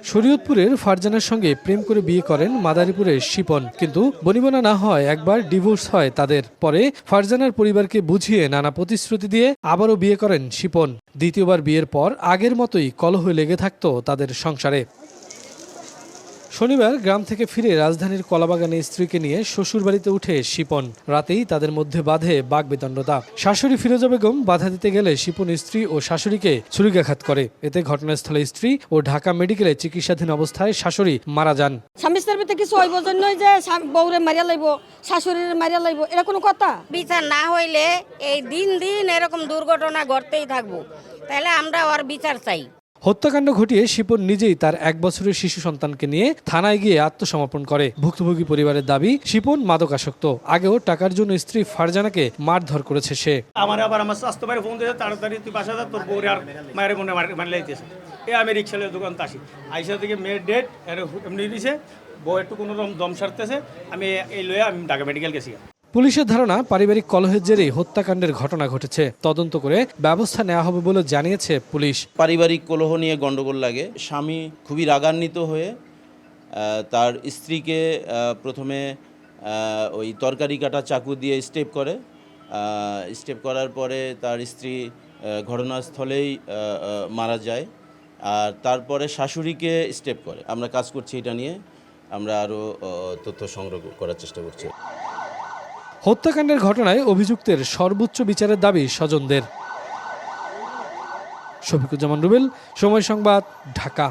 শরীয়তপুরের ফারজানার সঙ্গে প্রেম করে বিয়ে করেন মাদারীপুরের শিপন, কিন্তু বনিবনা না হয় একবার ডিভোর্স হয় তাদের। পরে ফারজানার পরিবারকে বুঝিয়ে নানা প্রতিশ্রুতি দিয়ে আবারও বিয়ে করেন শিপন। দ্বিতীয়বার বিয়ের পর আগের মতোই কলহ লেগে থাকত তাদের সংসারে। শনিবার গ্রাম থেকে ফিরে রাজধানীর কলাবাগানে স্ত্রীকে নিয়ে শ্বশুরবাড়িতে উঠে শিপন। রাতেই তাদের মধ্যে বাধে বাগবিতণ্ডতা। শাশুড়ি ফিরোজা বেগম বাধা দিতে গেলে শিপন স্ত্রী ও শাশুড়িকে ছুরিকাঘাত করে। এতে ঘটনাস্থলে স্ত্রী ও ঢাকা মেডিকেলে চিকিৎসাধীন অবস্থায় শাশুড়ি মারা যান। স্বামী স্ত্রীর ভিতরে কিছু হইব জন্যই যে বউরে মারিয়া লাইব, শাশুড়ির মারিয়া লাইব, এটা কোনো কথা? বিচার না হইলে এই দিন দিন এরকম দুর্ঘটনা ঘটতেই থাকবো, তাহলে আমরা ওর বিচার চাই। হত্যাকাণ্ড ঘটিয়ে শিপন নিজেই তার 1 বছরের শিশু সন্তানকে নিয়ে থানায় গিয়ে আত্মসমর্পণ করে। ভুক্তভোগী পরিবারের দাবি, শিপন মাদকাসক্ত। আগেও টাকার জন্য স্ত্রী ফারজানাকে মারধর করেছে সে। আমার স্বাস্থ্য বাইরে ফোন দিয়েছে, তাড়াতাড়ি তুই বাসা যা, তোর বউরে আর মায়ের মনে মারি লাইতেছে। আমি রিক্সালের দোকান আসি, আইসা থেকে মেয়ের ডেট এমনি দিছে, বউ একটু কোনো রকম দম সারতেছে, আমি এই লয়ে আমি ঢাকা মেডিকেল গেছি। পুলিশের ধারণা, পারিবারিক কলহের জেরেই হত্যাকাণ্ডের ঘটনা ঘটেছে। তদন্ত করে ব্যবস্থা নেওয়া হবে বলে জানিয়েছে পুলিশ। পারিবারিক কলহ নিয়ে গন্ডগোল লাগে। স্বামী খুবই রাগান্বিত হয়ে তার স্ত্রীকে প্রথমে ওই তরকারি কাটা চাকু দিয়ে স্টেপ করার পরে তার স্ত্রী ঘটনাস্থলেই মারা যায়। আর তারপরে শাশুড়িকে স্টেপ করে। আমরা কাজ করছি এটা নিয়ে, আমরা আরও তথ্য সংগ্রহ করার চেষ্টা করছি। হত্যাকাণ্ডের ঘটনায় অভিযুক্তের সর্বোচ্চ বিচারের দাবি স্বজনদের। শফিকুজ্জামান রুবেল, সময় সংবাদ, ঢাকা।